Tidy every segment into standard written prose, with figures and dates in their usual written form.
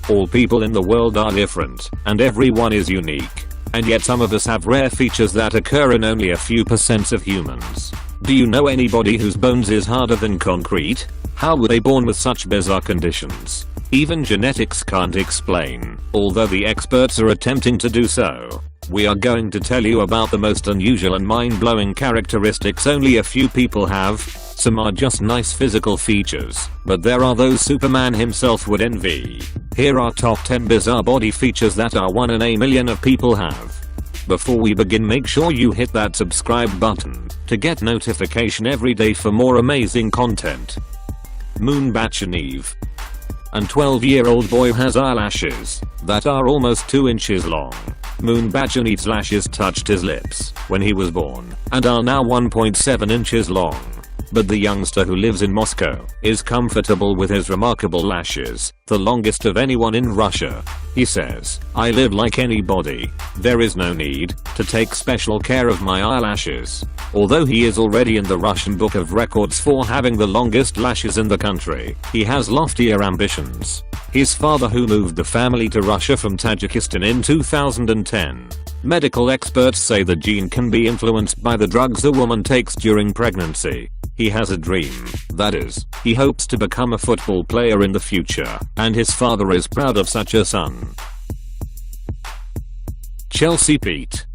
All people in the world are different, and everyone is unique. And yet some of us have rare features that occur in only a few % of humans. Do you know anybody whose bones is harder than concrete? How were they born with such bizarre conditions? Even genetics can't explain, although the experts are attempting to do so. We are going to tell you about the most unusual and mind-blowing characteristics only a few people have. Some are just nice physical features, but there are those Superman himself would envy. Here are top 10 bizarre body features that are 1 in a million of people have. Before we begin, make sure you hit that subscribe button to get notification every day for more amazing content. Mutation Eve. A 12-year-old boy has eyelashes that are almost 2 inches long. Mutation Eve's lashes touched his lips when he was born and are now 1.7 inches long. But the youngster who lives in Moscow is comfortable with his remarkable lashes, the longest of anyone in Russia. He says, "I live like anybody. There is no need to take special care of my eyelashes." Although he is already in the Russian Book of Records for having the longest lashes in the country, he has loftier ambitions. His father, who moved the family to Russia from Tajikistan in 2010. Medical experts say the gene can be influenced by the drugs a woman takes during pregnancy. He has a dream, that is, he hopes to become a football player in the future, and his father is proud of such a son. Chelsea Pete.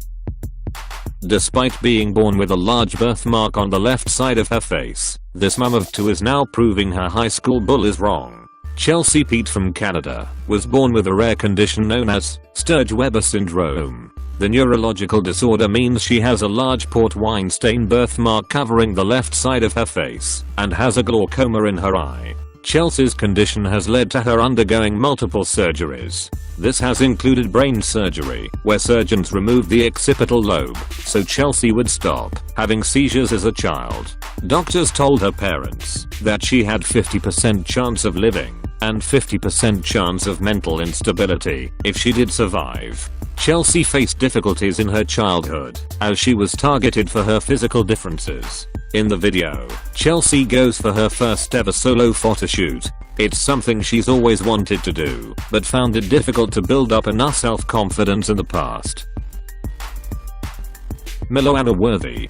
Despite being born with a large birthmark on the left side of her face, this mum of 2 is now proving her high school bull is wrong. Chelsea Pete from Canada was born with a rare condition known as Sturge-Weber syndrome. The neurological disorder means she has a large port wine stain birthmark covering the left side of her face and has a glaucoma in her eye. Chelsea's condition has led to her undergoing multiple surgeries. This has included brain surgery, where surgeons removed the occipital lobe so Chelsea would stop having seizures as a child. Doctors told her parents that she had 50% chance of living and 50% chance of mental instability if she did survive. Chelsea faced difficulties in her childhood as she was targeted for her physical differences. In the video, Chelsea goes for her first ever solo photoshoot. It's something she's always wanted to do, but found it difficult to build up enough self-confidence in the past. Milana Worthy.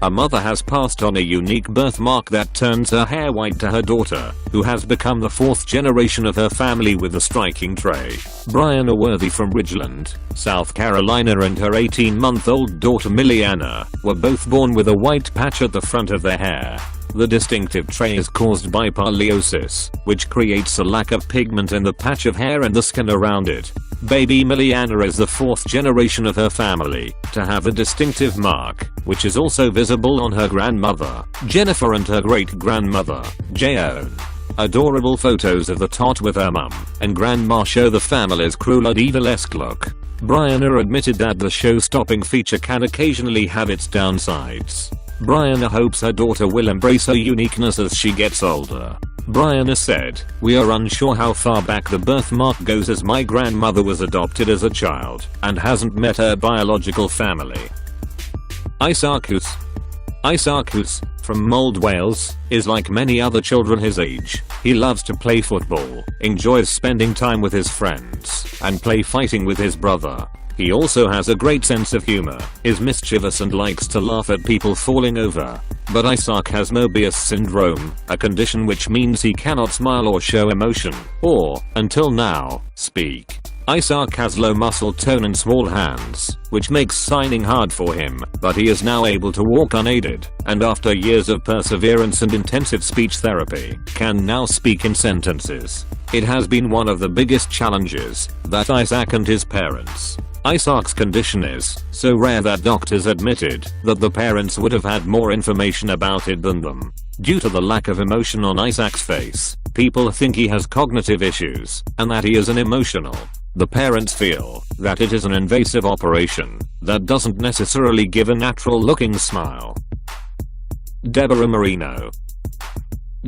A mother has passed on a unique birthmark that turns her hair white to her daughter, who has become the 4th generation of her family with a striking trait. Brianna Worthy from Ridgeland, South Carolina, and her 18-month-old daughter Miliana were both born with a white patch at the front of their hair. The distinctive trait is caused by pileosis, which creates a lack of pigment in the patch of hair and the skin around it. Baby Miliana is the 4th generation of her family to have a distinctive mark, which is also visible on her grandmother, Jennifer, and her great-grandmother, Jayon. Adorable photos of the tot with her mum and grandma show the family's cruel and evil-esque look. Brianna admitted that the show-stopping feature can occasionally have its downsides. Brianna hopes her daughter will embrace her uniqueness as she gets older. Brianna said, "We are unsure how far back the birthmark goes, as my grandmother was adopted as a child and hasn't met her biological family." Isaacus. Isaacus, from Mold, Wales, is like many other children his age. He loves to play football, enjoys spending time with his friends, and play fighting with his brother. He also has a great sense of humor, is mischievous, and likes to laugh at people falling over. But Isaac has Mobius syndrome, a condition which means he cannot smile or show emotion, or, until now, speak. Isaac has low muscle tone and small hands, which makes signing hard for him, but he is now able to walk unaided, and after years of perseverance and intensive speech therapy, can now speak in sentences. It has been one of the biggest challenges that Isaac and his parents. Isaac's condition is so rare that doctors admitted that the parents would have had more information about it than them. Due to the lack of emotion on Isaac's face, people think he has cognitive issues and that he is unemotional. The parents feel that it is an invasive operation that doesn't necessarily give a natural-looking smile. Deborah Marino.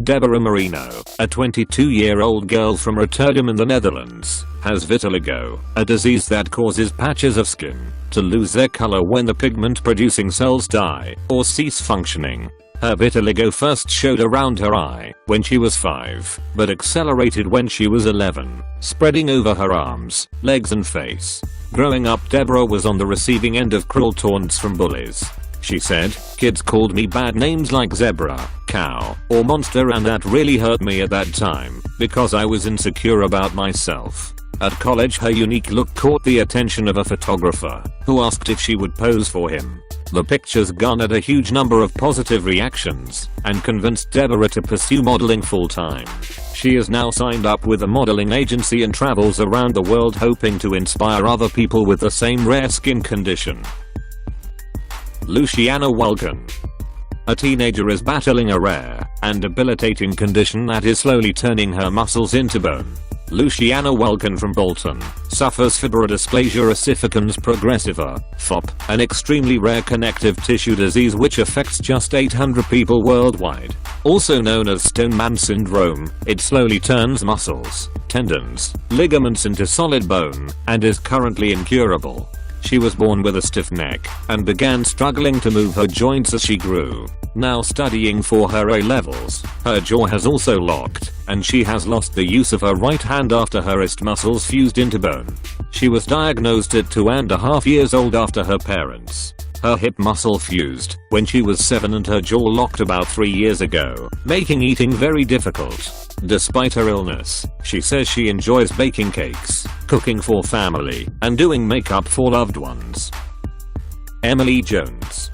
Deborah Marino, a 22-year-old girl from Rotterdam in the Netherlands, has vitiligo, a disease that causes patches of skin to lose their color when the pigment-producing cells die or cease functioning. Her vitiligo first showed around her eye when she was 5, but accelerated when she was 11, spreading over her arms, legs and face. Growing up, Deborah was on the receiving end of cruel taunts from bullies. She said, "Kids called me bad names like zebra, cow, or monster, and that really hurt me at that time because I was insecure about myself." At college, her unique look caught the attention of a photographer who asked if she would pose for him. The pictures garnered a huge number of positive reactions and convinced Deborah to pursue modeling full-time. She is now signed up with a modeling agency and travels around the world hoping to inspire other people with the same rare skin condition. Luciana Walken. A teenager is battling a rare and debilitating condition that is slowly turning her muscles into bone. Luciana Walken from Bolton suffers fibrodysplasia ossificans progressiva, FOP, an extremely rare connective tissue disease which affects just 800 people worldwide. Also known as stone man syndrome, it slowly turns muscles, tendons, ligaments into solid bone, and is currently incurable. She was born with a stiff neck and began struggling to move her joints as she grew. Now studying for her A-levels, her jaw has also locked, and she has lost the use of her right hand after her wrist muscles fused into bone. She was diagnosed at 2.5 years old after her parents. Her hip muscle fused when she was 7 and her jaw locked about 3 years ago, making eating very difficult. Despite her illness, she says she enjoys baking cakes, cooking for family, and doing makeup for loved ones. Emily Jones.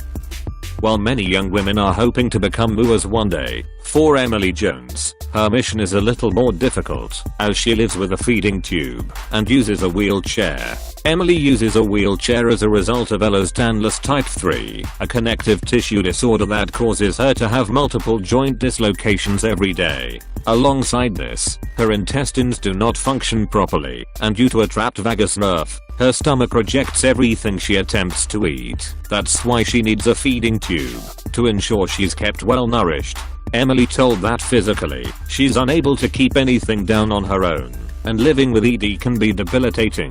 While many young women are hoping to become moors one day, for Emily Jones, her mission is a little more difficult, as she lives with a feeding tube and uses a wheelchair. Emily uses a wheelchair as a result of Ehlers-Danlos type 3, a connective tissue disorder that causes her to have multiple joint dislocations every day. Alongside this, her intestines do not function properly, and due to a trapped vagus nerve, her stomach rejects everything she attempts to eat. That's why she needs a feeding tube to ensure she's kept well nourished. Emily told that physically, she's unable to keep anything down on her own, and living with ED can be debilitating.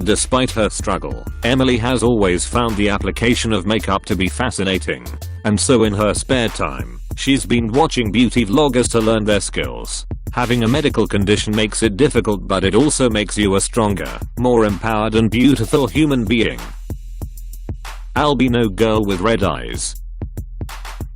Despite her struggle, Emily has always found the application of makeup to be fascinating, and so in her spare time, she's been watching beauty vloggers to learn their skills. Having a medical condition makes it difficult, but it also makes you a stronger, more empowered and beautiful human being. Albino girl with red eyes.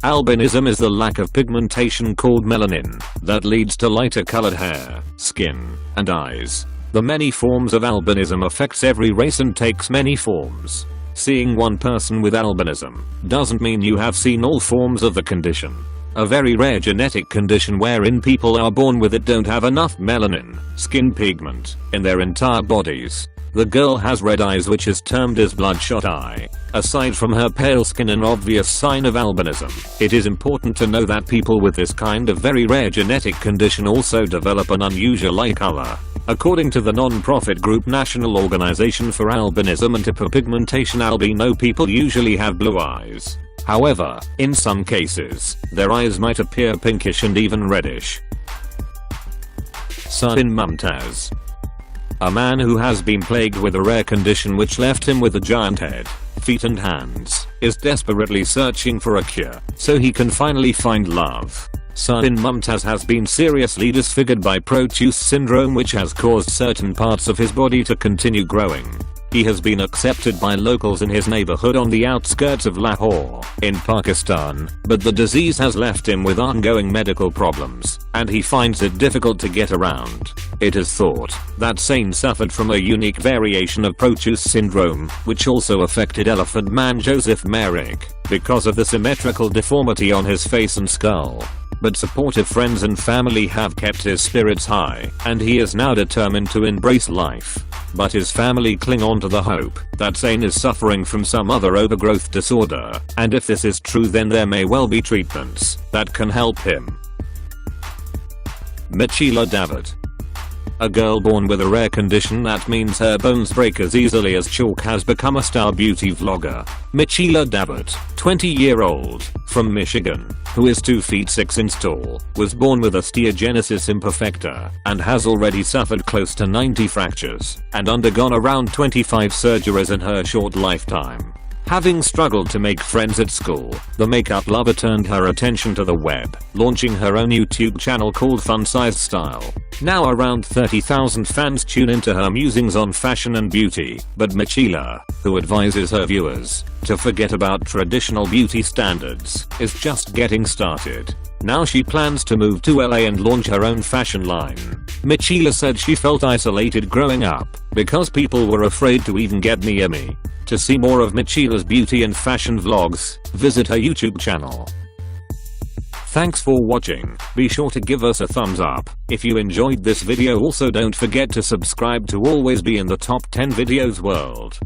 Albinism is the lack of pigmentation called melanin that leads to lighter colored hair, skin, and eyes. The many forms of albinism affects every race and takes many forms. Seeing one person with albinism doesn't mean you have seen all forms of the condition. A very rare genetic condition wherein people are born with it don't have enough melanin, skin pigment, in their entire bodies. The girl has red eyes, which is termed as bloodshot eye. Aside from her pale skin, an obvious sign of albinism, it is important to know that people with this kind of very rare genetic condition also develop an unusual eye color. According to the non-profit group National Organization for Albinism and Hyperpigmentation, albino people usually have blue eyes. However, in some cases, their eyes might appear pinkish and even reddish. Sahin Mumtaz. A man who has been plagued with a rare condition which left him with a giant head, feet and hands, is desperately searching for a cure so he can finally find love. Sahin Mumtaz has been seriously disfigured by Proteus syndrome, which has caused certain parts of his body to continue growing. He has been accepted by locals in his neighborhood on the outskirts of Lahore, in Pakistan, but the disease has left him with ongoing medical problems, and he finds it difficult to get around. It is thought that Sahin suffered from a unique variation of Proteus syndrome, which also affected Elephant Man Joseph Merrick, because of the symmetrical deformity on his face and skull. But supportive friends and family have kept his spirits high, and he is now determined to embrace life. But his family cling on to the hope that Sahin is suffering from some other overgrowth disorder, and if this is true, then there may well be treatments that can help him. Michela David. A girl born with a rare condition that means her bones break as easily as chalk has become a star beauty vlogger. Michela David, 20-year-old, from Michigan, who is 2 feet 6 inches tall, was born with osteogenesis imperfecta, and has already suffered close to 90 fractures, and undergone around 25 surgeries in her short lifetime. Having struggled to make friends at school, the makeup lover turned her attention to the web, launching her own YouTube channel called Fun Size Style. Now around 30,000 fans tune into her musings on fashion and beauty, but Michela, who advises her viewers to forget about traditional beauty standards, is just getting started. Now she plans to move to LA and launch her own fashion line. Michela said she felt isolated growing up because people were afraid to even get near me. To see more of Michela's beauty and fashion vlogs, visit her YouTube channel. Thanks for watching. Be sure to give us a thumbs up if you enjoyed this video. Also don't forget to subscribe to always be in the top 10 videos world.